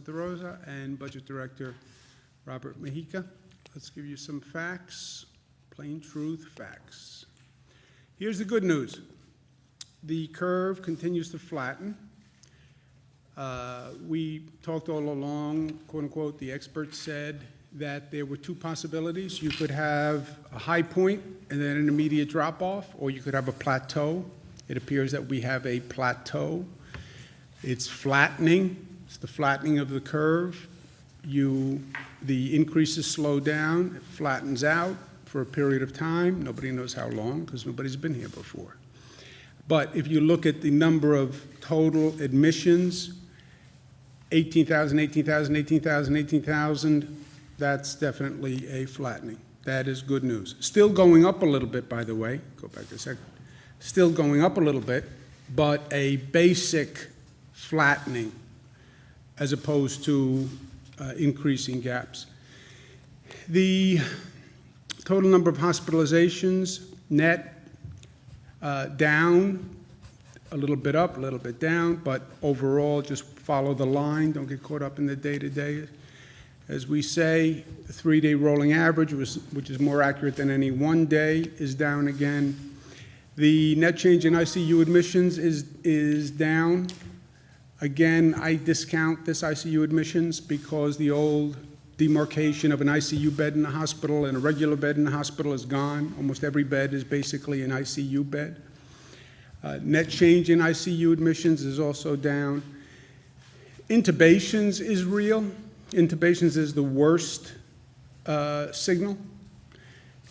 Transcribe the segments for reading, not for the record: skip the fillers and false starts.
Santa Rosa, and Budget Director Robert Mahica. Let's give you some facts, plain truth facts. Here's the good news. The curve continues to flatten. We talked all along, quote unquote, the experts said that there were two possibilities. You could have a high point and then an immediate drop off, or you could have a plateau. It appears that we have a plateau. It's flattening. It's the flattening of the curve. The increases slow down, it flattens out for a period of time. Nobody knows how long because nobody's been here before. But if you look at the number of total admissions, 18,000, 18,000, 18,000, 18,000, that's definitely a flattening. That is good news. Still going up a little bit, by the way. Go back a second. Still going up a little bit, but a basic flattening as opposed to increasing gaps. The total number of hospitalizations, net, down, a little bit up, a little bit down, but overall just follow the line. Don't get caught up in the day-to-day. As we say, the 3-day rolling average, which is more accurate than any one day, is down again. The net change in ICU admissions is down. Again, I discount this ICU admissions because the old demarcation of an ICU bed in a hospital and a regular bed in a hospital is gone. Almost every bed is basically an ICU bed. Net change in ICU admissions is also down. Intubations is real. Intubations is the worst signal.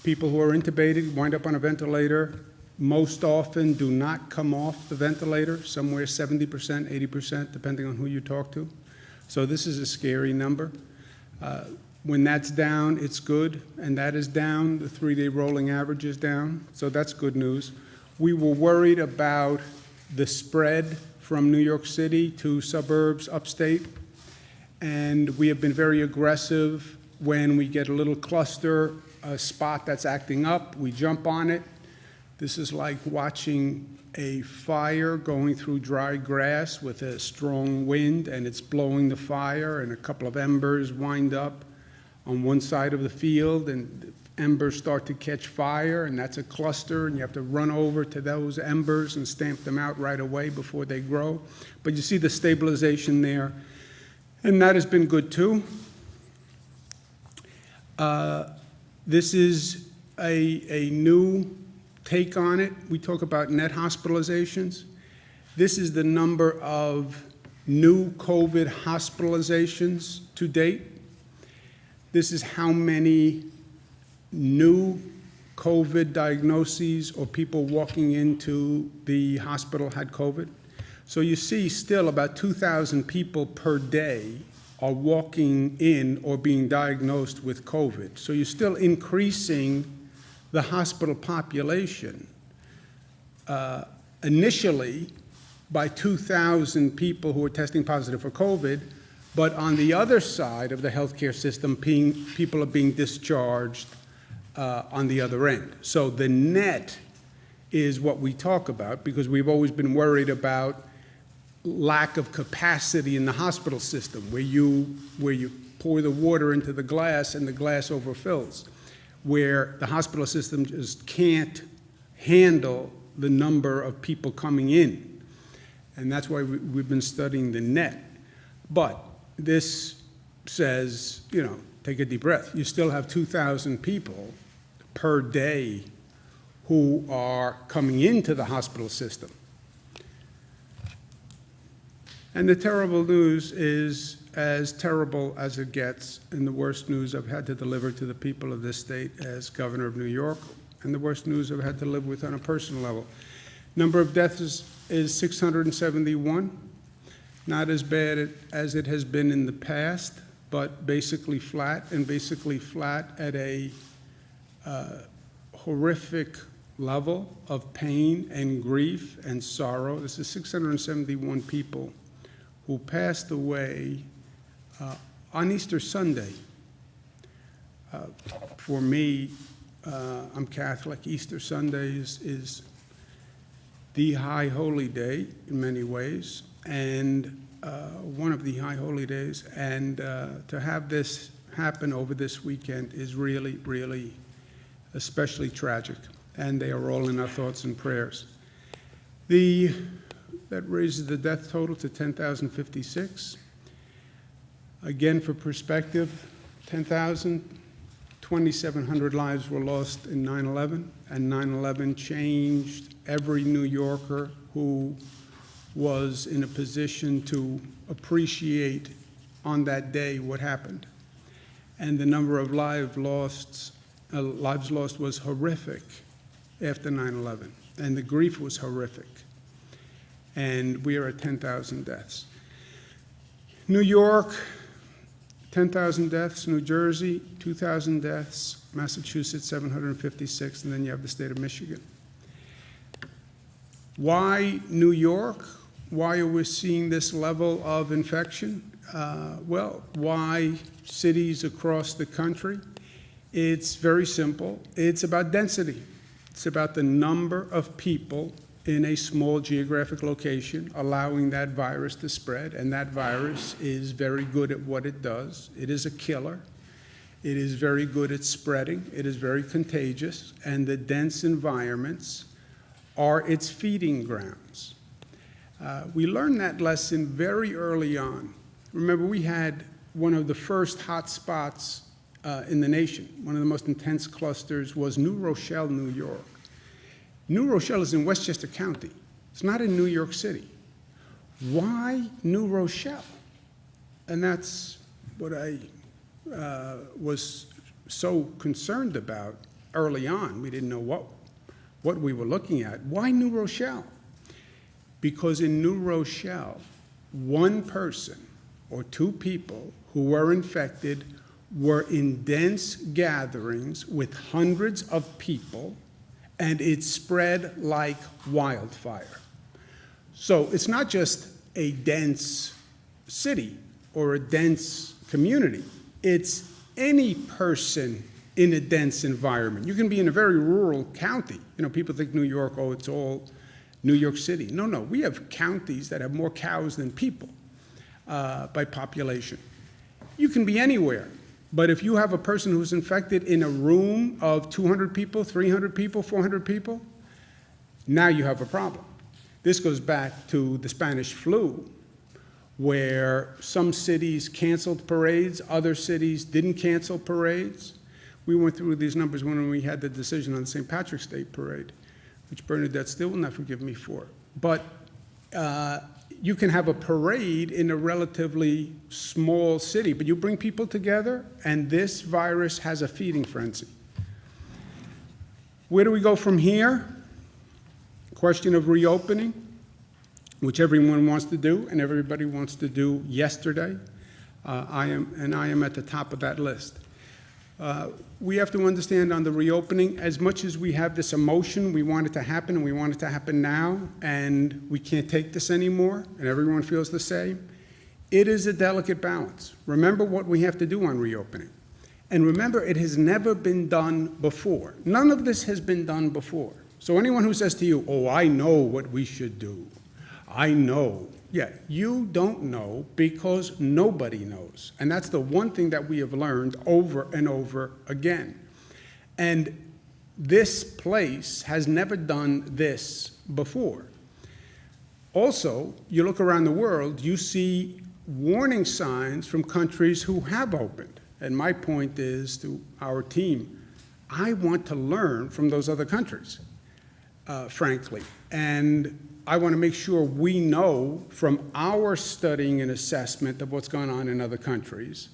People who are intubated wind up on a ventilator most often do not come off the ventilator, somewhere 70%, 80%, depending on who you talk to. So this is a scary number. When that's down, it's good, and that is down. The 3-day rolling average is down, so that's good news. We were worried about the spread from New York City to suburbs upstate, and we have been very aggressive. When we get a little cluster, a spot that's acting up, we jump on it. This is like watching a fire going through dry grass with a strong wind, and it's blowing the fire, and a couple of embers wind up on one side of the field, and the embers start to catch fire, and that's a cluster, and you have to run over to those embers and stamp them out right away before they grow. But you see the stabilization there, and that has been good too. This is a new take on it. We talk about net hospitalizations. This is the number of new COVID hospitalizations to date. This is how many new COVID diagnoses or people walking into the hospital had COVID. So you see still about 2,000 people per day are walking in or being diagnosed with COVID. So you're still increasing the hospital population initially by 2,000 people who are testing positive for COVID, but on the other side of the healthcare system, people are being discharged on the other end. So the net is what we talk about because we've always been worried about lack of capacity in the hospital system where you pour the water into the glass and the glass overfills, where the hospital system just can't handle the number of people coming in. And that's why we've been studying the net. But this says, take a deep breath. You still have 2,000 people per day who are coming into the hospital system. And the terrible news is as terrible as it gets, and the worst news I've had to deliver to the people of this state as governor of New York, and the worst news I've had to live with on a personal level. Number of deaths is 671, not as bad as it has been in the past, but basically flat, and basically flat at a horrific level of pain and grief and sorrow. This is 671 people who passed away on Easter Sunday. For me, I'm Catholic. Easter Sunday is the high holy day in many ways, and one of the high holy days, and to have this happen over this weekend is really, really especially tragic, and they are all in our thoughts and prayers. That raises the death total to 10,056. Again, for perspective, 2,700 lives were lost in 9/11, and 9/11 changed every New Yorker who was in a position to appreciate on that day what happened. And the number of lives lost was horrific after 9/11, and the grief was horrific. And we are at 10,000 deaths. New York, 10,000 deaths. New Jersey, 2,000 deaths. Massachusetts, 756, and then you have the state of Michigan. Why New York? Why are we seeing this level of infection? Well, why cities across the country? It's very simple. It's about density. It's about the number of people in a small geographic location, allowing that virus to spread, and that virus is very good at what it does. It is a killer. It is very good at spreading. It is very contagious, and the dense environments are its feeding grounds. We learned that lesson very early on. Remember, we had one of the first hot spots in the nation. One of the most intense clusters was New Rochelle, New York. New Rochelle is in Westchester County. It's not in New York City. Why New Rochelle? And that's what I was so concerned about early on. We didn't know what we were looking at. Why New Rochelle? Because in New Rochelle, one person or two people who were infected were in dense gatherings with hundreds of people, and it spread like wildfire. So it's not just a dense city or a dense community. It's any person in a dense environment. You can be in a very rural county. You know, people think New York, oh, it's all New York City. No, no, we have counties that have more cows than people by population. You can be anywhere. But if you have a person who's infected in a room of 200 people, 300 people, 400 people, now you have a problem. This goes back to the Spanish flu, where some cities canceled parades, other cities didn't cancel parades. We went through these numbers when we had the decision on the St. Patrick's Day parade, which Bernadette still will not forgive me for. But you can have a parade in a relatively small city, but you bring people together, and this virus has a feeding frenzy. Where do we go from here? Question of reopening, which everyone wants to do, and everybody wants to do yesterday. I am at the top of that list. We have to understand on the reopening, as much as we have this emotion, we want it to happen, and we want it to happen now, and we can't take this anymore, and everyone feels the same, it is a delicate balance. Remember what we have to do on reopening. And remember, it has never been done before. None of this has been done before. So anyone who says to you, oh, I know what we should do, I know. Yeah, you don't know because nobody knows. And that's the one thing that we have learned over and over again. And this place has never done this before. Also, you look around the world, you see warning signs from countries who have opened. And my point is to our team, I want to learn from those other countries, frankly. And I want to make sure we know from our studying and assessment of what's going on in other countries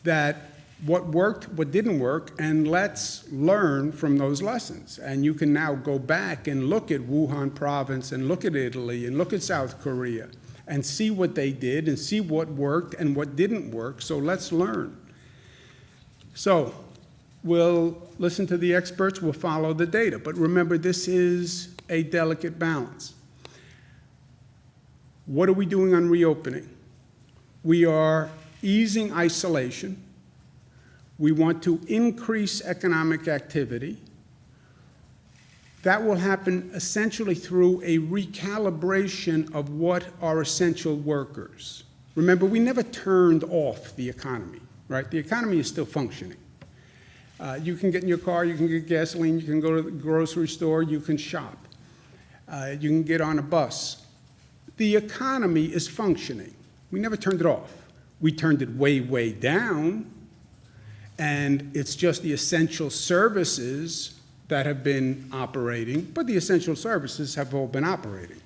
that what worked, what didn't work, and let's learn from those lessons. And you can now go back and look at Wuhan province and look at Italy and look at South Korea and see what they did and see what worked and what didn't work. So let's learn. So we'll listen to the experts, we'll follow the data. But remember, this is a delicate balance. What are we doing on reopening? We are easing isolation. We want to increase economic activity. That will happen essentially through a recalibration of what are essential workers. Remember, we never turned off the economy, right? The economy is still functioning. You can get in your car, you can get gasoline, you can go to the grocery store, you can shop. You can get on a bus. The economy is functioning. We never turned it off. We turned it way, way down, and it's just the essential services that have been operating, but the essential services have all been operating.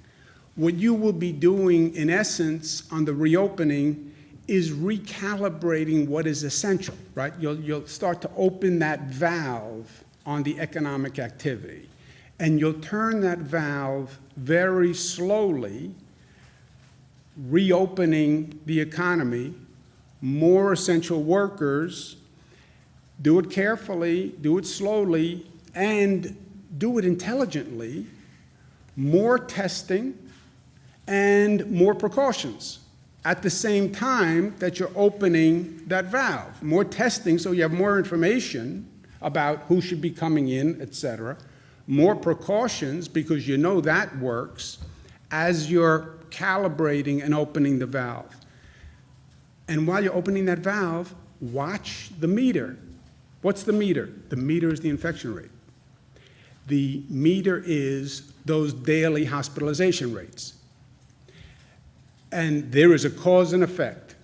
What you will be doing, in essence, on the reopening is recalibrating what is essential, right? You'll start to open that valve on the economic activity, and you'll turn that valve very slowly, reopening the economy, more essential workers. Do it carefully, do it slowly, and do it intelligently, more testing and more precautions at the same time that you're opening that valve. More testing so you have more information about who should be coming in, et cetera. More precautions because you know that works as you're calibrating and opening the valve. And while you're opening that valve, watch the meter. What's the meter? The meter is the infection rate. The meter is those daily hospitalization rates. And there is a cause and effect.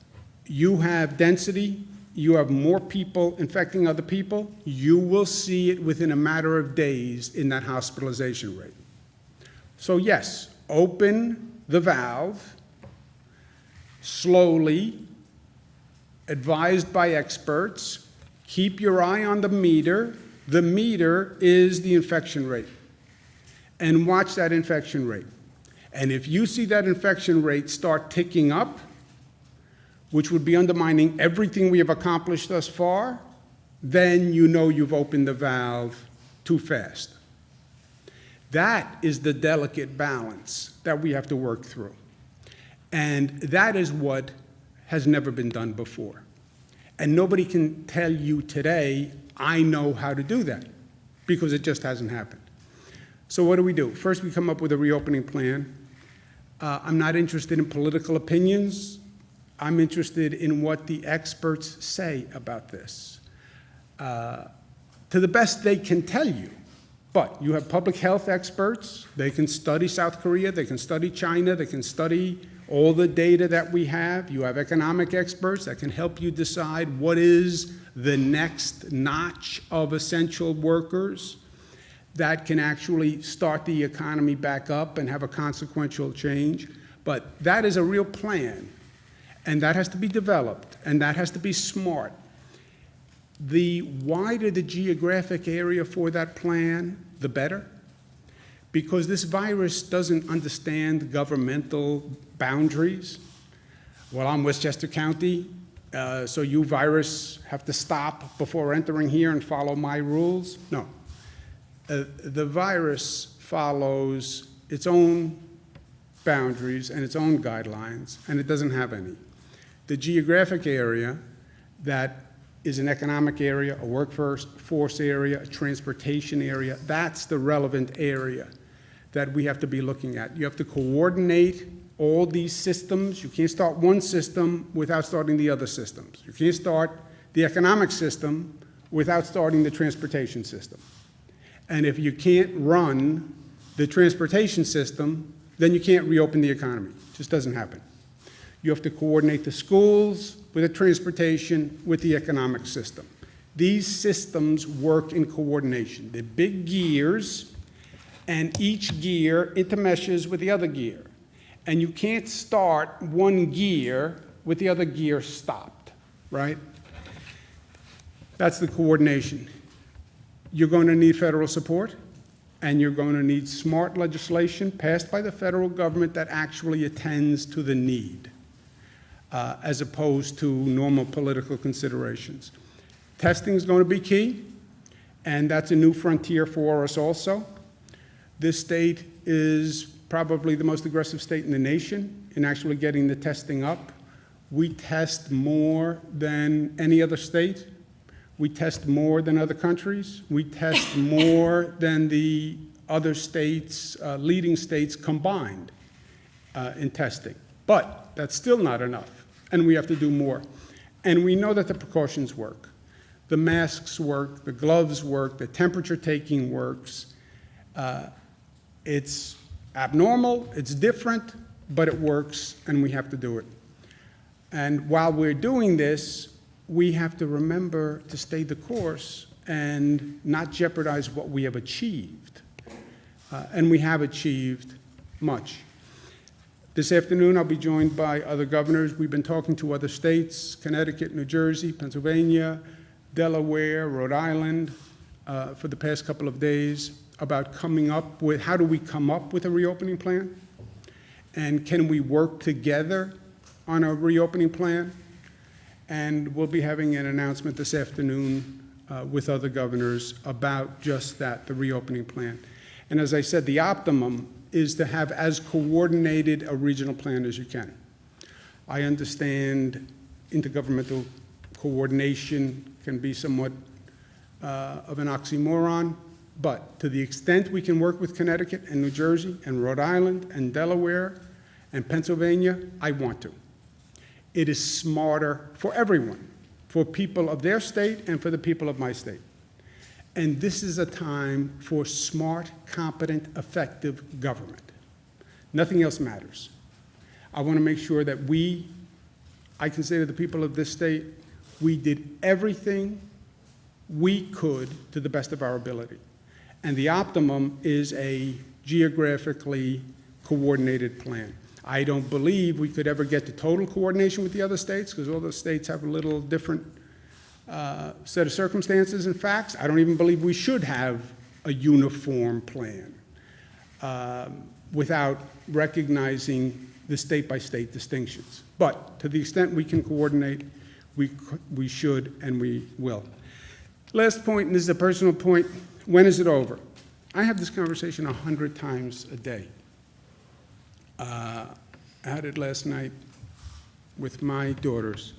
You have density, you have more people infecting other people, you will see it within a matter of days in that hospitalization rate. So yes, open the valve slowly, advised by experts. Keep your eye on the meter. The meter is the infection rate. And watch that infection rate. And if you see that infection rate start ticking up, which would be undermining everything we have accomplished thus far, then you know you've opened the valve too fast. That is the delicate balance that we have to work through. And that is what has never been done before. And nobody can tell you today, I know how to do that, because it just hasn't happened. So what do? First, we come up with a reopening plan. I'm not interested in political opinions. I'm interested in what the experts say about this, to the best they can tell you. But you have public health experts. They can study South Korea. They can study China. They can study all the data that we have. You have economic experts that can help you decide what is the next notch of essential workers that can actually start the economy back up and have a consequential change. But that is a real plan, and that has to be developed, and that has to be smart. The wider the geographic area for that plan, the better, because this virus doesn't understand governmental boundaries. Well, I'm Westchester County, so you virus have to stop before entering here and follow my rules. No. The virus follows its own boundaries and its own guidelines, and it doesn't have any. The geographic area that is an economic area, a workforce area, a transportation area, that's the relevant area that we have to be looking at. You have to coordinate all these systems. You can't start one system without starting the other systems. You can't start the economic system without starting the transportation system. And if you can't run the transportation system, then you can't reopen the economy. It just doesn't happen. You have to coordinate the schools with the transportation, with the economic system. These systems work in coordination. They're big gears, and each gear intermeshes with the other gear. And you can't start one gear with the other gear stopped, right? That's the coordination. You're going to need federal support, and you're going to need smart legislation passed by the federal government that actually attends to the need, as opposed to normal political considerations. Testing is going to be key, and that's a new frontier for us also. This state is probably the most aggressive state in the nation in actually getting the testing up. We test more than any other state. We test more than other countries. We test more than the other states, leading states combined in testing. But that's still not enough. and we have to do more. And we know that the precautions work. The masks work, the gloves work, the temperature taking works. It's abnormal, it's different, but it works, and we have to do it. And while we're doing this, we have to remember to stay the course and not jeopardize what we have achieved. And we have achieved much. This afternoon, I'll be joined by other governors. We've been talking to other states, Connecticut, New Jersey, Pennsylvania, Delaware, Rhode Island, for the past couple of days about coming up with, how do we come up with a reopening plan? And can we work together on a reopening plan? And we'll be having an announcement this afternoon with other governors about just that, the reopening plan. And as I said, the optimum is to have as coordinated a regional plan as you can. I understand intergovernmental coordination can be somewhat of an oxymoron, but to the extent we can work with Connecticut and New Jersey and Rhode Island and Delaware and Pennsylvania, I want to. It is smarter for everyone, for people of their state and for the people of my state. And this is a time for smart, competent, effective government. Nothing else matters. I want to make sure that I can say to the people of this state, we did everything we could to the best of our ability. And the optimum is a geographically coordinated plan. I don't believe we could ever get to total coordination with the other states because all the states have a little different set of circumstances and facts. I don't even believe we should have a uniform plan without recognizing the state-by-state distinctions. But to the extent we can coordinate, we should and we will. Last point, and this is a personal point, when is it over? I have this conversation 100 times a day. I had it last night with my daughters.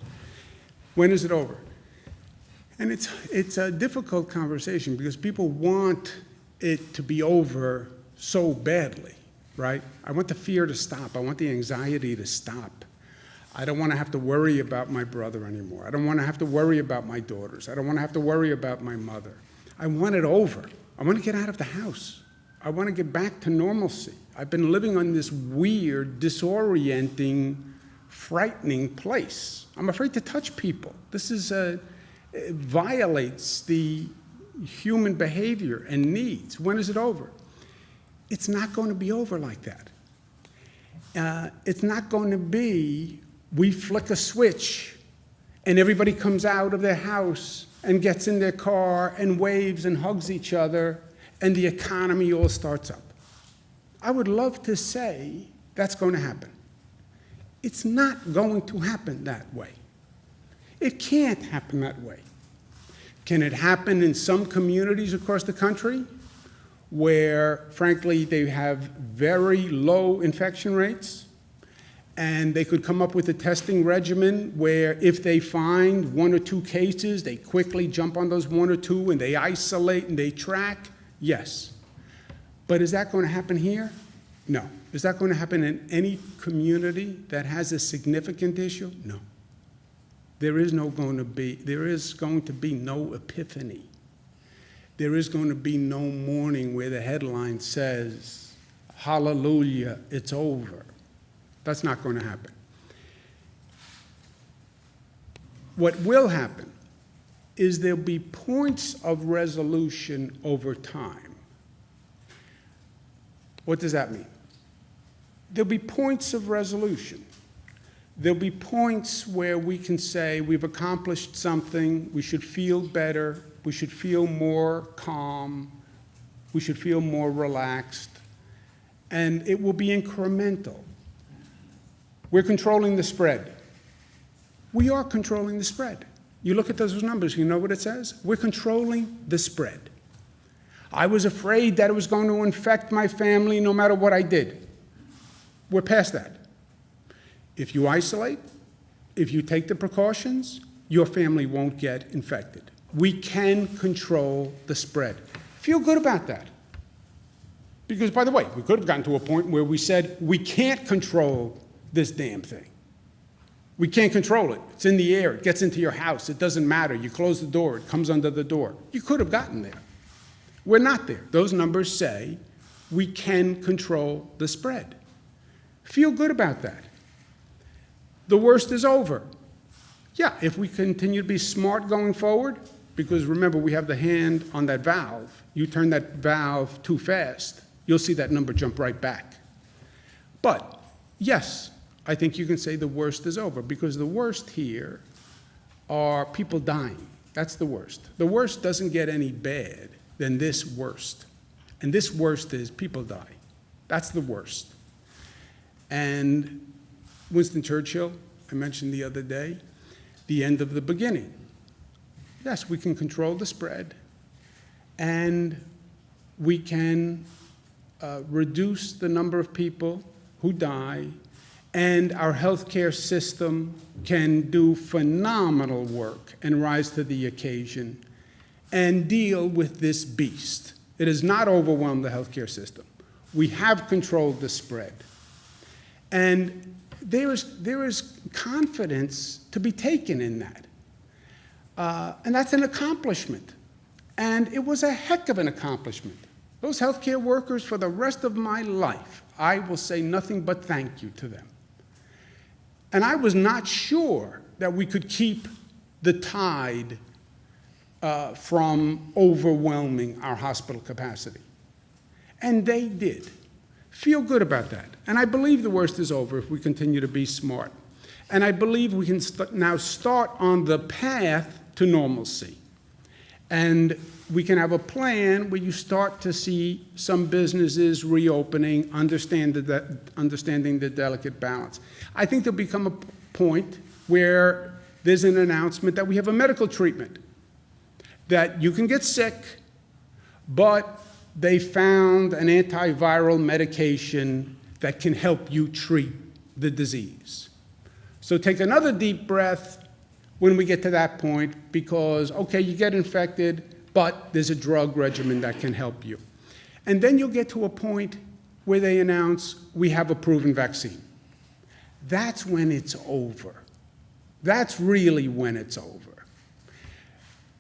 When is it over? And it's a difficult conversation because people want it to be over so badly, right? I want the fear to stop. I want the anxiety to stop. I don't want to have to worry about my brother anymore. I don't want to have to worry about my daughters. I don't want to have to worry about my mother. I want it over. I want to get out of the house. I want to get back to normalcy. I've been living on this weird, disorienting, frightening place. I'm afraid to touch people. This is it violates the human behavior and needs. When is it over? It's not going to be over like that. It's not going to be we flick a switch and everybody comes out of their house and gets in their car and waves and hugs each other and the economy all starts up. I would love to say that's going to happen. It's not going to happen that way. It can't happen that way. Can it happen in some communities across the country where, frankly, they have very low infection rates and they could come up with a testing regimen where if they find 1 or 2 cases, they quickly jump on those 1 or 2 and they isolate and they track? Yes. But is that going to happen here? No. Is that going to happen in any community that has a significant issue? No. There is going to be no epiphany. There is going to be no morning where the headline says, hallelujah, it's over. That's not going to happen. What will happen is there'll be points of resolution over time. What does that mean? There'll be points of resolution. There'll be points where we can say we've accomplished something, we should feel better, we should feel more calm, we should feel more relaxed, and it will be incremental. We're controlling the spread. We are controlling the spread. You look at those numbers, you know what it says? We're controlling the spread. I was afraid that it was going to infect my family no matter what I did. We're past that. If you isolate, if you take the precautions, your family won't get infected. We can control the spread. Feel good about that. Because, by the way, we could have gotten to a point where we said we can't control this damn thing. We can't control it. It's in the air. It gets into your house. It doesn't matter. You close the door. It comes under the door. You could have gotten there. We're not there. Those numbers say we can control the spread. Feel good about that. The worst is over. Yeah, if we continue to be smart going forward, because remember, we have the hand on that valve. You turn that valve too fast, you'll see that number jump right back. But yes, I think you can say the worst is over, because the worst here are people dying. That's the worst. The worst doesn't get any bad than this worst. And this worst is people die. That's the worst. And Winston Churchill, I mentioned the other day, the end of the beginning. Yes, we can control the spread, and we can reduce the number of people who die, and our healthcare system can do phenomenal work and rise to the occasion and deal with this beast. It has not overwhelmed the healthcare system. We have controlled the spread. And there is confidence to be taken in that. And that's an accomplishment. And it was a heck of an accomplishment. Those healthcare workers, for the rest of my life, I will say nothing but thank you to them. And I was not sure that we could keep the tide from overwhelming our hospital capacity. And they did. Feel good about that. And I believe the worst is over if we continue to be smart. And I believe we can now start on the path to normalcy. And we can have a plan where you start to see some businesses reopening, understanding the delicate balance. I think there'll become a point where there's an announcement that we have a medical treatment, that you can get sick, but they found an antiviral medication that can help you treat the disease. So take another deep breath when we get to that point, because, okay, you get infected, but there's a drug regimen that can help you. And then you'll get to a point where they announce, we have a proven vaccine. That's when it's over. That's really when it's over.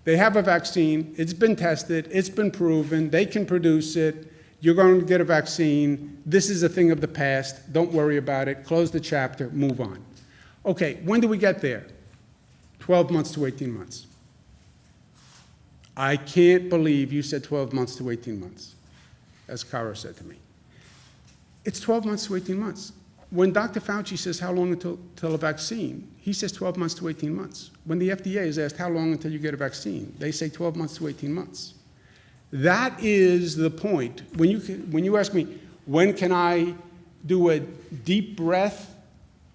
They have a vaccine, it's been tested, it's been proven, they can produce it, you're going to get a vaccine, this is a thing of the past, don't worry about it, close the chapter, move on. Okay, when do we get there? 12 months to 18 months. I can't believe you said 12 months to 18 months, as Cara said to me. It's 12 months to 18 months. When Dr. Fauci says how long until a vaccine, he says 12 months to 18 months. When the FDA is asked how long until you get a vaccine, they say 12 months to 18 months. That is the point. When you ask me, when can I do a deep breath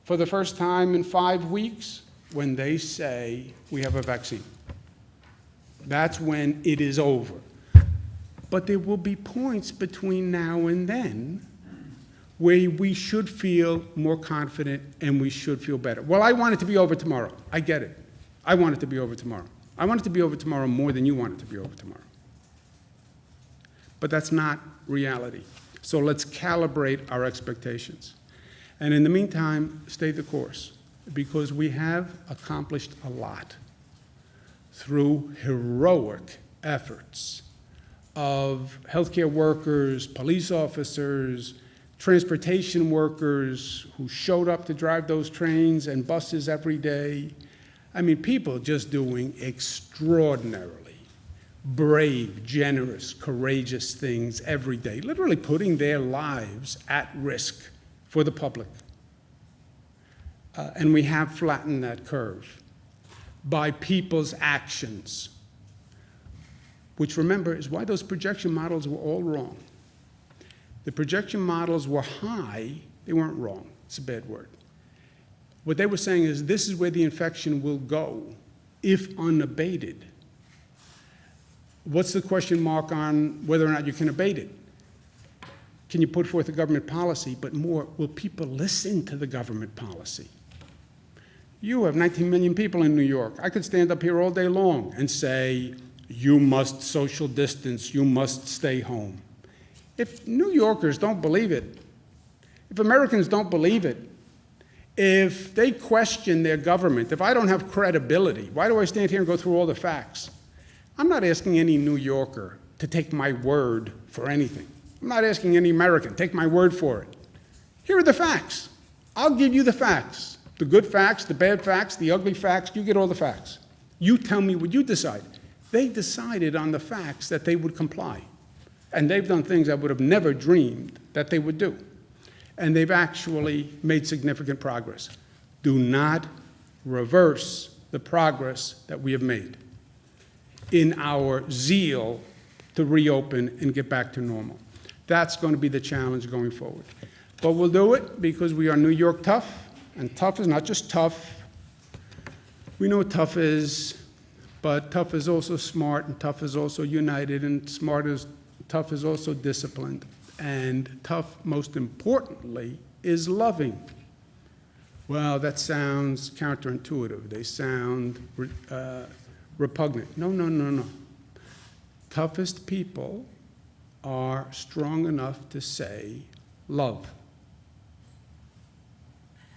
for the first time in 5 weeks? When they say we have a vaccine. That's when it is over. But there will be points between now and then where we should feel more confident and we should feel better. Well, I want it to be over tomorrow. I get it. I want it to be over tomorrow. I want it to be over tomorrow more than you want it to be over tomorrow. But that's not reality. So let's calibrate our expectations. And in the meantime, stay the course, because we have accomplished a lot through heroic efforts of healthcare workers, police officers, transportation workers who showed up to drive those trains and buses every day. I mean, people just doing extraordinarily brave, generous, courageous things every day, literally putting their lives at risk for the public. And we have flattened that curve by people's actions, which, remember, is why those projection models were all wrong. The projection models were high, they weren't wrong, it's a bad word. What they were saying is this is where the infection will go if unabated. What's the question mark on whether or not you can abate it? Can you put forth a government policy, but more, will people listen to the government policy? You have 19 million people in New York. I could stand up here all day long and say, you must social distance, you must stay home. If New Yorkers don't believe it, if Americans don't believe it, If they question their government, if I don't have credibility, why do I stand here and go through all the facts? I'm not asking any New Yorker to take my word for anything. I'm not asking any American, take my word for it. Here are the facts. I'll give you the facts. The good facts, the bad facts, the ugly facts, you get all the facts. You tell me what you decide. They decided on the facts that they would comply. And they've done things I would have never dreamed that they would do. And they've actually made significant progress. Do not reverse the progress that we have made in our zeal to reopen and get back to normal. That's going to be the challenge going forward. But we'll do it because we are New York tough, and tough is not just tough. We know what tough is, but tough is also smart, and tough is also united, and tough is also disciplined. And tough, most importantly, is loving. Well, that sounds counterintuitive. They sound repugnant. No, no, no, no. Toughest people are strong enough to say love.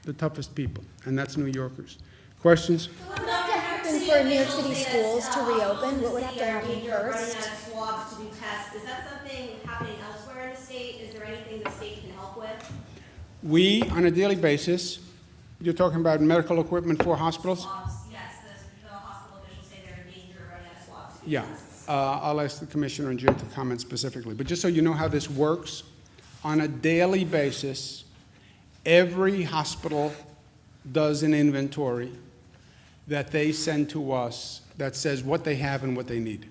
The toughest people, and that's New Yorkers. Questions? What would have to happen for New York City schools to reopen? What would have to happen first? Running out of swabs to do tests. Is that something happening elsewhere in the state? Is there anything the state can help with? We, on a daily basis, you're talking about medical equipment for hospitals? Swabs, yes. The hospital officials say they're in danger of running out of swabs to do Yeah. tests. I'll ask the Commissioner and Jim to comment specifically. But just so you know how this works, on a daily basis, every hospital does an inventory that they send to us that says what they have and what they need.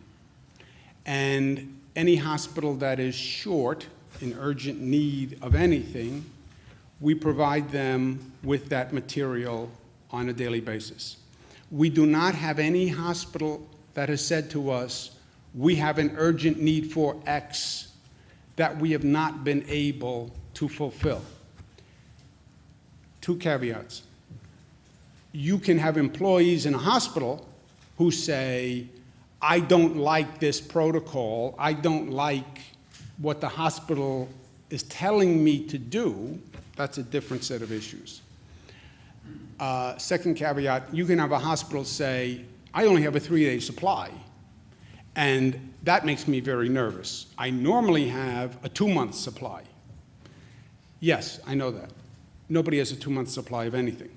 And any hospital that is short, in urgent need of anything, we provide them with that material on a daily basis. We do not have any hospital that has said to us, we have an urgent need for X that we have not been able to fulfill. Two caveats. You can have employees in a hospital who say, I don't like this protocol, I don't like what the hospital is telling me to do. That's a different set of issues. Second caveat, you can have a hospital say, I only have a 3-day supply, and that makes me very nervous. I normally have a 2-month supply. Yes, I know that. Nobody has a 2-month supply of anything.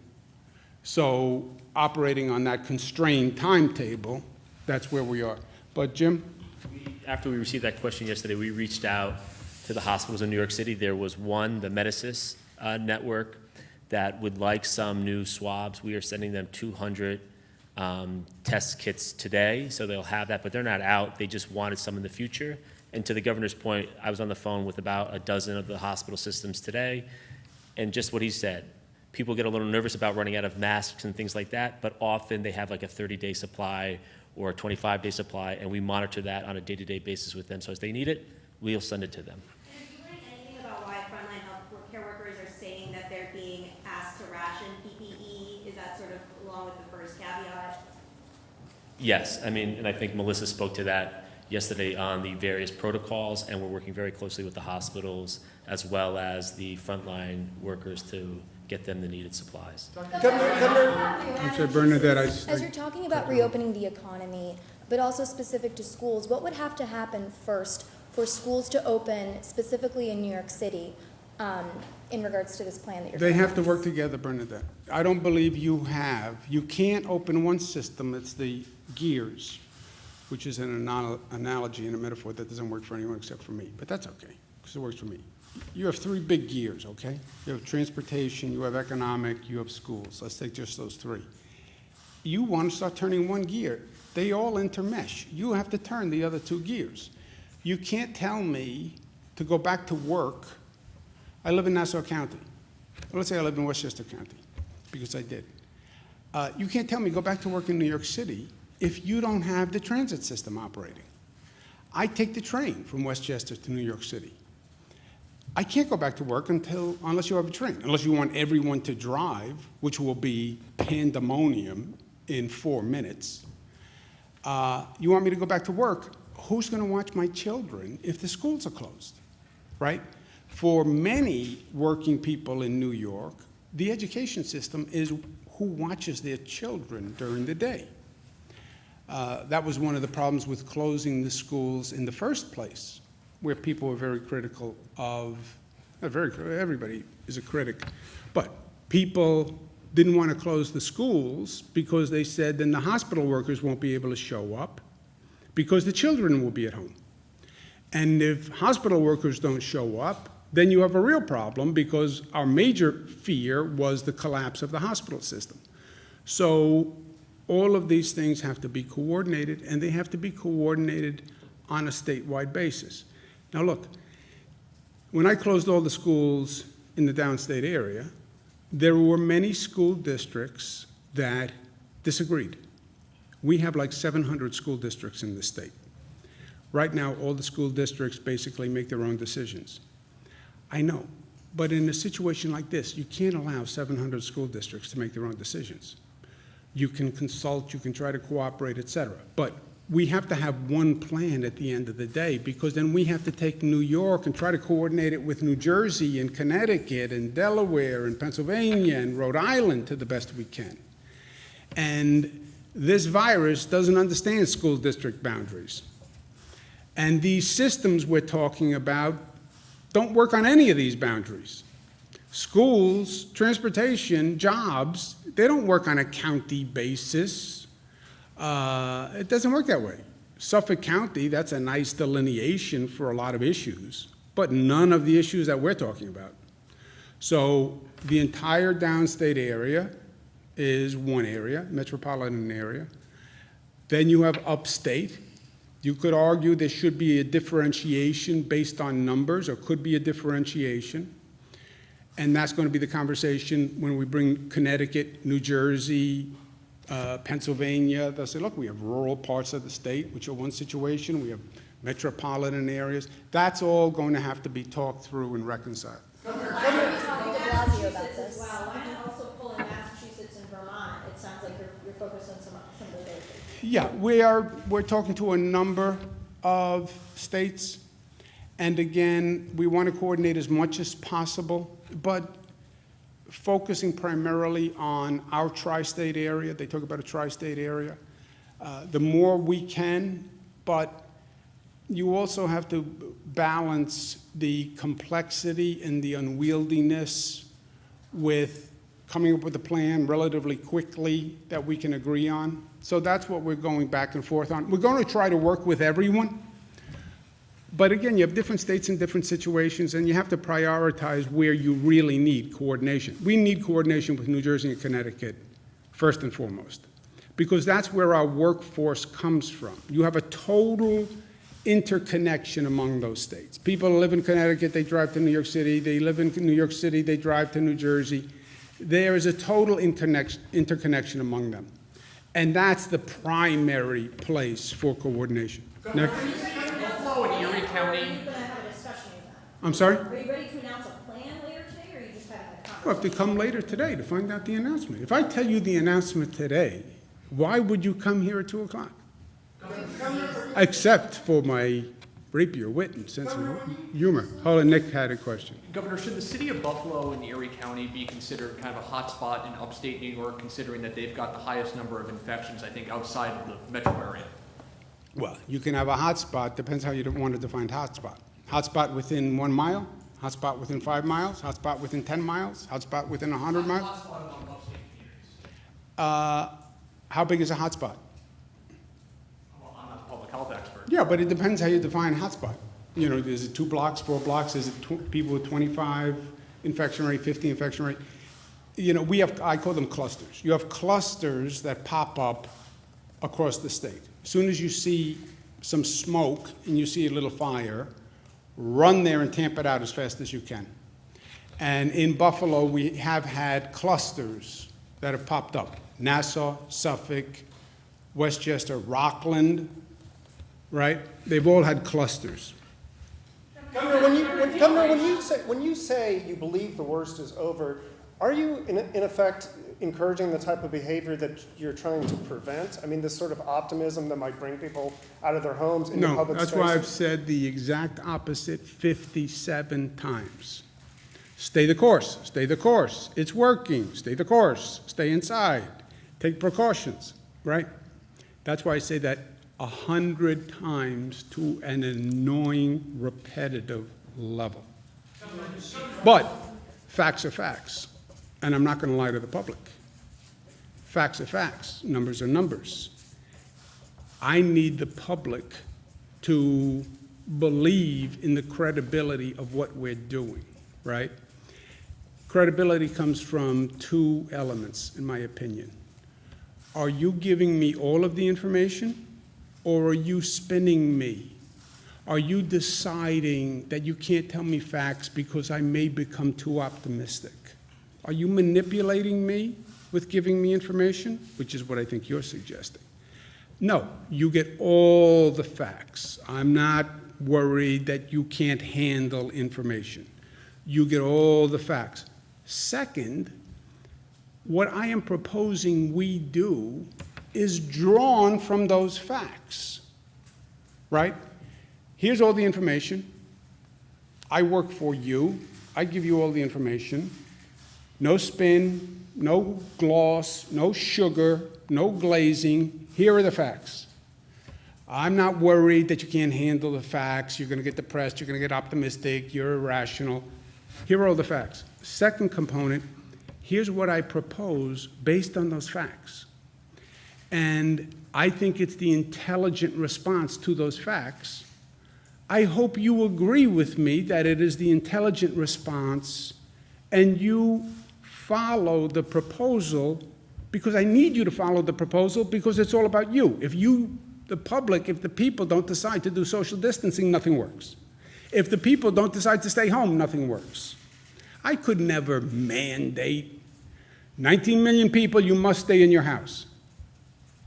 So operating on that constrained timetable, that's where we are. But Jim? After we received that question yesterday, we reached out to the hospitals in New York City. There was one, the Medicis network, that would like some new swabs. We are sending them 200 test kits today, so they'll have that, but they're not out. They just wanted some in the future. And to the governor's point, I was on the phone with about a dozen of the hospital systems today, and just what he said, people get a little nervous about running out of masks and things like that, but often they have like a 30-day supply or a 25-day supply, and we monitor that on a day-to-day basis with them. So as they need it, we'll send it to them. And have you learned anything about why frontline healthcare workers are saying that they're being asked to ration PPE? Is that sort of along with the first caveat? Yes, I mean, and I think Melissa spoke to that yesterday on the various protocols, and we're working very closely with the hospitals as well as the frontline workers to get them the needed supplies. I'm sorry, Bernadette, As you're talking about reopening the economy, but also specific to schools, what would have to happen first for schools to open, specifically in New York City, in regards to this plan that you're They have to work together, Bernadette. I don't believe you can't open one system, it's the gears, which is an analogy and a metaphor that doesn't work for anyone except for me, but that's okay, because it works for me. You have 3 big gears, okay? You have transportation, you have economic, you have schools. Let's take just those 3. You want to start turning one gear. They all intermesh. You have to turn the other 2 gears. You can't tell me to go back to work. I live in Nassau County. Well, let's say I live in Westchester County, because I did. You can't tell me go back to work in New York City if you don't have the transit system operating. I take the train from Westchester to New York City. I can't go back to work unless you have a train, unless you want everyone to drive, which will be pandemonium in 4 minutes. You want me to go back to work? Who's going to watch my children if the schools are closed, right? For many working people in New York, The education system is who watches their children during the day. That was one of the problems with closing the schools in the first place, where people were very critical of, everybody is a critic, but people didn't want to close the schools because they said then the hospital workers won't be able to show up because the children will be at home. And if hospital workers don't show up, then you have a real problem because our major fear was the collapse of the hospital system. So all of these things have to be coordinated, and they have to be coordinated on a statewide basis. Now look, when I closed all the schools in the downstate area, there were many school districts that disagreed. We have like 700 school districts in the state. Right now, all the school districts basically make their own decisions. I know, but in a situation like this, you can't allow 700 school districts to make their own decisions. You can consult, you can try to cooperate, et cetera. But we have to have one plan at the end of the day, because then we have to take New York and try to coordinate it with New Jersey and Connecticut and Delaware and Pennsylvania and Rhode Island to the best we can. And this virus doesn't understand school district boundaries. And these systems we're talking about don't work on any of these boundaries. Schools, transportation, jobs, they don't work on a county basis. It doesn't work that way. Suffolk County, that's a nice delineation for a lot of issues, but none of the issues that we're talking about. So the entire downstate area is one area, metropolitan area. Then you have upstate. You could argue there should be a differentiation based on numbers, or could be a differentiation. And that's going to be the conversation when we bring Connecticut, New Jersey, Pennsylvania. They'll say, look, we have rural parts of the state, which are one situation. We have metropolitan areas. That's all going to have to be talked through and reconciled. Governor Blasio about this. Wow, why not also pull in Massachusetts and Vermont? It sounds like you're focused on some of those areas. Yeah, we're talking to a number of states. And again, we want to coordinate as much as possible, but focusing primarily on our tri-state area. They talk about a tri-state area. The more we can, but you also have to balance the complexity and the unwieldiness with coming up with a plan relatively quickly that we can agree on. So that's what we're going back and forth on. We're going to try to work with everyone. But again, you have different states in different situations, and you have to prioritize where you really need coordination. We need coordination with New Jersey and Connecticut, first and foremost, because that's where our workforce comes from. You have a total interconnection among those states. People live in Connecticut, they drive to New York City. They live in New York City, they drive to New Jersey. There is a total interconnection among them. And that's the primary place for coordination. Next. Buffalo and Erie County. Are you going to have a discussion with that? I'm sorry? Are you ready to announce a plan later today, or are you just having a conversation? Well, have to come later today to find out the announcement. If I tell you the announcement today, why would you come here at 2 o'clock? Except for my rapier wit and sense of humor. Hold on, Nick had a question. Governor, should the city of Buffalo and Erie County be considered kind of a hotspot in upstate New York, considering that they've got the highest number of infections, I think, outside of the metro area? Well, you can have a hotspot, depends how you want to define hotspot. Hotspot within 1 mile, hotspot within 5 miles, hotspot within 10 miles, hotspot within 100 miles. Hotspot among upstate communities. How big is a hotspot? Well, I'm not a public health expert. Yeah, but it depends how you define hotspot. You know, is it 2 blocks, 4 blocks? Is it people with 25 infection rate, 50 infection rate? You know, I call them clusters. You have clusters that pop up across the state. As soon as you see some smoke and you see a little fire, run there and tamp it out as fast as you can. And in Buffalo, we have had clusters that have popped up. Nassau, Suffolk, Westchester, Rockland, right? They've all had clusters. Governor, when you say you believe the worst is over, are you in effect encouraging the type of behavior that you're trying to prevent? I mean, this sort of optimism that might bring people out of their homes into public spaces? No, that's why I've said the exact opposite 57 times. Stay the course, stay the course. It's working, stay the course, stay inside, take precautions, right? That's why I say that 100 times to an annoying, repetitive level. But facts are facts, and I'm not going to lie to the public. Facts are facts, numbers are numbers. I need the public to believe in the credibility of what we're doing, right? Credibility comes from two elements, in my opinion. Are you giving me all of the information, or are you spinning me? Are you deciding that you can't tell me facts because I may become too optimistic? Are you manipulating me with giving me information, which is what I think you're suggesting? No, you get all the facts. I'm not worried that you can't handle information. You get all the facts. Second, what I am proposing we do is drawn from those facts, right? Here's all the information. I work for you. I give you all the information. No spin, no gloss, no sugar, no glazing. Here are the facts. I'm not worried that you can't handle the facts. You're going to get depressed. You're going to get optimistic. You're irrational. Here are all the facts. Second component, here's what I propose based on those facts. And I think it's the intelligent response to those facts. I hope you agree with me that it is the intelligent response and you follow the proposal, because I need you to follow the proposal because it's all about you. If you, the public, if the people don't decide to do social distancing, nothing works. If the people don't decide to stay home, nothing works. I could never mandate 19 million people, you must stay in your house.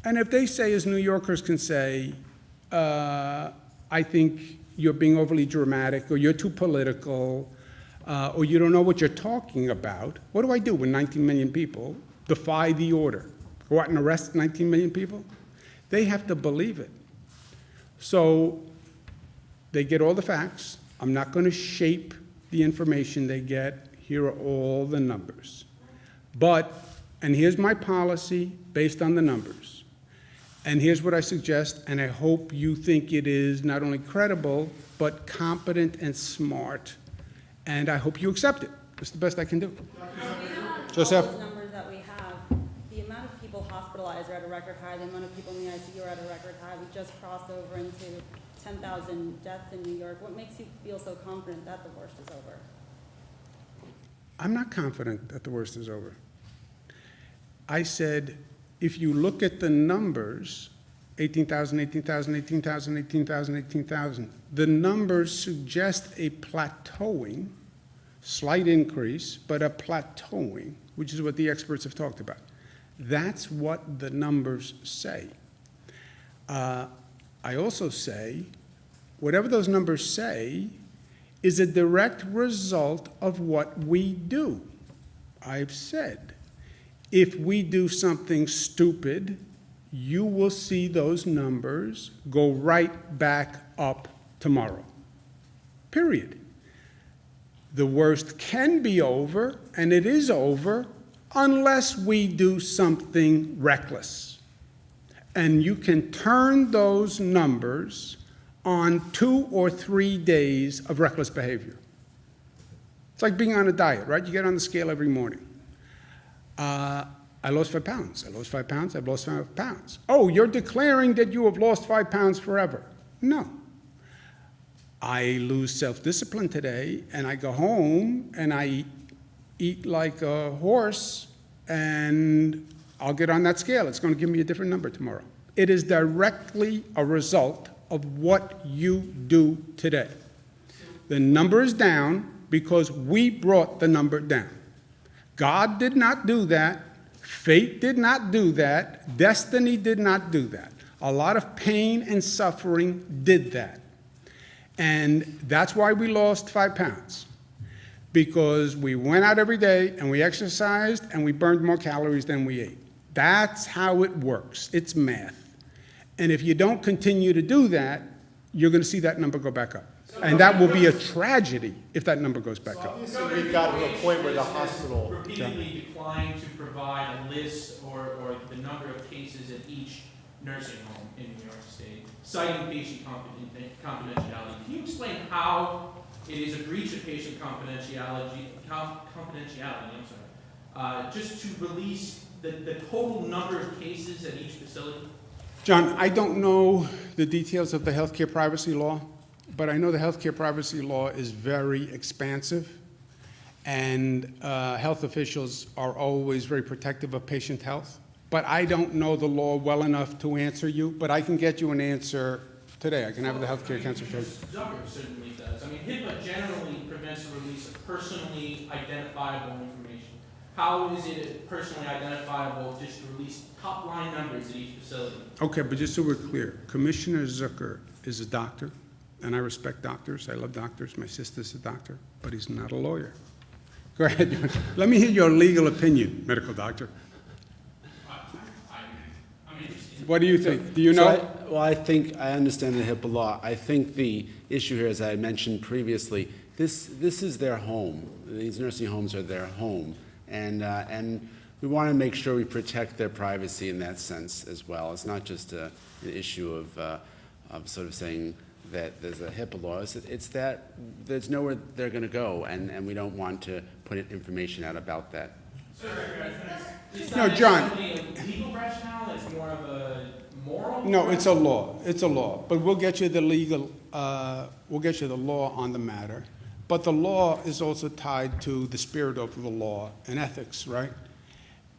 And if they say, as New Yorkers can say, I think you're being overly dramatic, or you're too political, or you don't know what you're talking about, what do I do when 19 million people defy the order? Go out and arrest 19 million people? They have to believe it. So they get all the facts. I'm not going to shape the information they get. Here are all the numbers. But, and here's my policy based on the numbers. And here's what I suggest, and I hope you think it is not only credible, but competent and smart. And I hope you accept it. It's the best I can do. Joseph? All those numbers that we have, the amount of people hospitalized are at a record high, the amount of people in the ICU are at a record high. We just crossed over into 10,000 deaths in New York. What makes you feel so confident that the worst is over? I'm not confident that the worst is over. I said, if you look at the numbers, 18,000, 18,000, 18,000, 18,000, 18,000, the numbers suggest a plateauing, slight increase, but a plateauing, which is what the experts have talked about. That's what the numbers say. I also say, whatever those numbers say is a direct result of what we do. I've said, if we do something stupid, you will see those numbers go right back up tomorrow. Period. The worst can be over, and it is over, unless we do something reckless. And you can turn those numbers on 2 or 3 days of reckless behavior. It's like being on a diet, right? You get on the scale every morning. I lost 5 pounds. I lost 5 pounds. I've lost 5 pounds. Oh, you're declaring that you have lost 5 pounds forever. No. I lose self-discipline today, and I go home, and I eat like a horse, and I'll get on that scale. It's going to give me a different number tomorrow. It is directly a result of what you do today. The number is down because we brought the number down. God did not do that. Fate did not do that. Destiny did not do that. A lot of pain and suffering did that. And that's why we lost 5 pounds. Because we went out every day and we exercised and we burned more calories than we ate. That's how it works. It's math. And if you don't continue to do that, you're going to see that number go back up. And that will be a tragedy if that number goes back up. Obviously, we've gotten to a point where the hospital, repeatedly declined to provide a list or the number of cases at each nursing home in New York State, citing patient confidentiality. Can you explain how it is a breach of patient confidentiality, just to release the total number of cases at each facility? John, I don't know the details of the healthcare privacy law, but I know the healthcare privacy law is very expansive, and health officials are always very protective of patient health. But I don't know the law well enough to answer you, but I can get you an answer today. I can have the healthcare council show you. Zucker certainly does. I mean, HIPAA generally prevents the release of personally identifiable information. How is it personally identifiable just to release top-line numbers at each facility? Okay, but just so we're clear, Commissioner Zucker is a doctor, and I respect doctors. I love doctors. My sister's a doctor, but he's not a lawyer. Go ahead. Let me hear your legal opinion, medical doctor. I'm interested. What do you think? Do you know? I think I understand the HIPAA law. I think the issue here, as I mentioned previously, this is their home. These nursing homes are their home, and we want to make sure we protect their privacy in that sense as well. It's not just an issue of sort of saying that there's a HIPAA law. It's that there's nowhere they're going to go, and we don't want to put information out about that. No, John. Is that a legal rationale? It's more of a moral? No, it's a law. It's a law. But we'll get you the legal, we'll get you the law on the matter. But the law is also tied to the spirit of the law and ethics, right?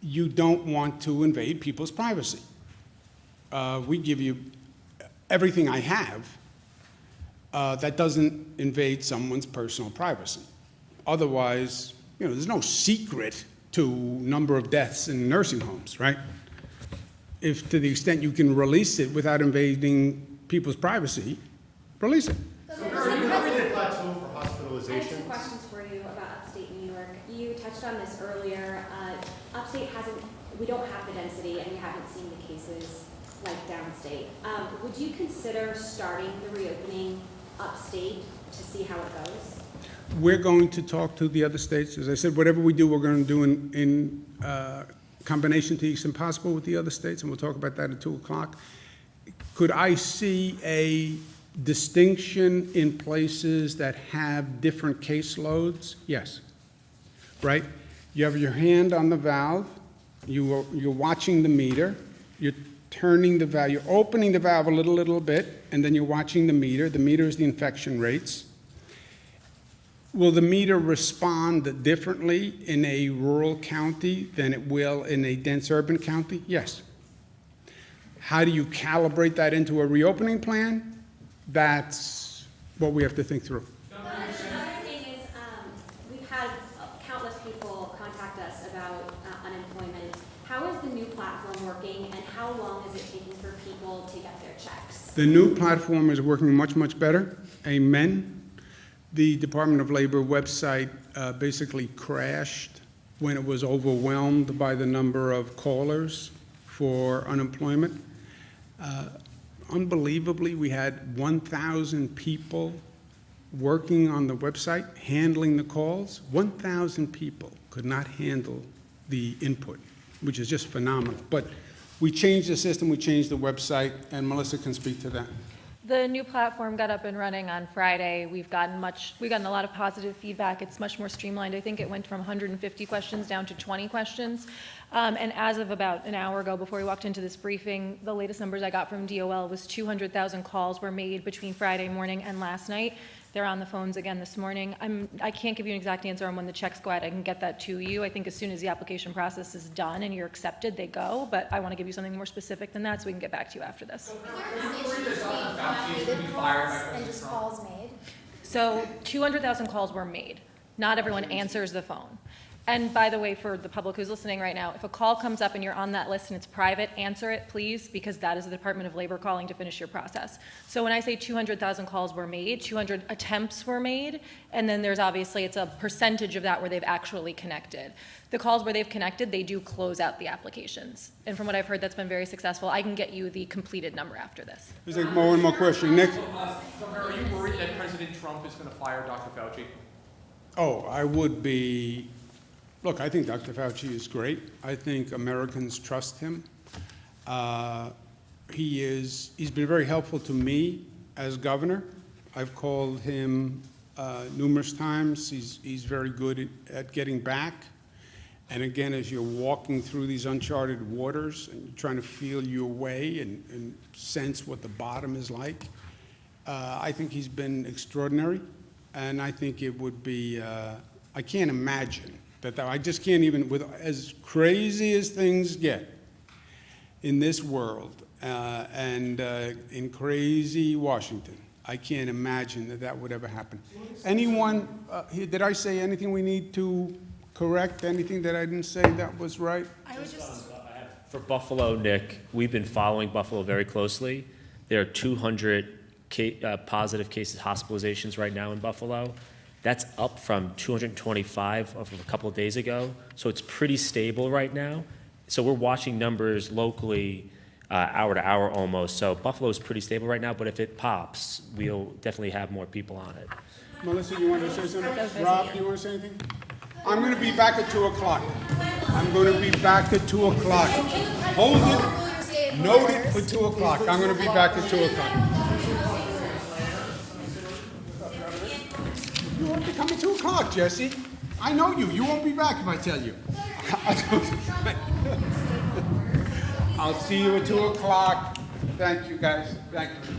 You don't want to invade people's privacy. We give you everything I have that doesn't invade someone's personal privacy. Otherwise, you know, there's no secret to number of deaths in nursing homes, right? If to the extent you can release it without invading people's privacy, release it. so are you having a plateau for I have hospitalizations? two questions for you about upstate New York. You touched on this earlier. Upstate we don't have the density and we haven't seen the cases like downstate. Would you consider starting the reopening upstate to see how it goes? We're going to talk to the other states. As I said, whatever we do, we're going to do in combination to the extent possible with the other states, and we'll talk about that at 2 o'clock. Could I see a distinction in places that have different caseloads? Yes. Right? You have your hand on the valve. You're watching the meter. You're turning the valve. You're opening the valve a little bit, and then you're watching the meter. The meter is the infection rates. Will the meter respond differently in a rural county than it will in a dense urban county? Yes. How do you calibrate that into a reopening plan? That's what we have to think through. Another thing is, we've had countless people contact us about unemployment. How is the new platform working, and how long is it taking for people to get their checks? The new platform is working much better. Amen. The Department of Labor website basically crashed when it was overwhelmed by the number of callers for unemployment. Unbelievably, we had 1,000 people working on the website, handling the calls. 1,000 people could not handle the input, which is just phenomenal. But we changed the system, we changed the website, and Melissa can speak to that. The new platform got up and running on Friday. We've gotten a lot of positive feedback. It's much more streamlined. I think it went from 150 questions down to 20 questions. And as of about an hour ago, before we walked into this briefing, the latest numbers I got from DOL was 200,000 calls were made between Friday morning and last night. They're on the phones again this morning. I can't give you an exact answer on when the checks go out. I can get that to you. I think as soon as the application process is done and you're accepted, they go. But I want to give you something more specific than that so we can get back to you after this. And just calls made? So 200,000 calls were made. Not everyone answers the phone. And by the way, for the public who's listening right now, if a call comes up and you're on that list and it's private, answer it, please, because that is the Department of Labor calling to finish your process. So when I say 200,000 calls were made, 200 attempts were made, and then there's obviously, it's a percentage of that where they've actually connected. The calls where they've connected, they do close out the applications. And from what I've heard, that's been very successful. I can get you the completed number after this. There's like one more question. Nick? Governor, are you worried that President Trump is going to fire Dr. Fauci? Oh, I would be. Look, I think Dr. Fauci is great. I think Americans trust him. He's been very helpful to me as governor. I've called him numerous times. He's very good at getting back. And again, as you're walking through these uncharted waters and you're trying to feel your way and sense what the bottom is like, I think he's been extraordinary. And I think it would be, I can't imagine that I just can't even, with as crazy as things get in this world and in crazy Washington, I can't imagine that that would ever happen. Anyone, did I say anything we need to correct? Anything that I didn't say that was right? I would just. For Buffalo, Nick, we've been following Buffalo very closely. There are 200 positive cases, hospitalizations right now in Buffalo. That's up from 225 of a couple of days ago. So it's pretty stable right now. So we're watching numbers locally hour to hour almost. So Buffalo is pretty stable right now, but if it pops, we'll definitely have more people on it. Melissa, you want to say something? Rob, you want to say anything? I'm going to be back at 2 o'clock. I'm going to be back at 2 o'clock. Hold it. Note it for 2 o'clock. I'm going to be back at 2 o'clock. You won't be coming 2 o'clock, Jesse. I know you. You won't be back if I tell you. I'll see you at 2 o'clock. Thank you, guys. Thank you.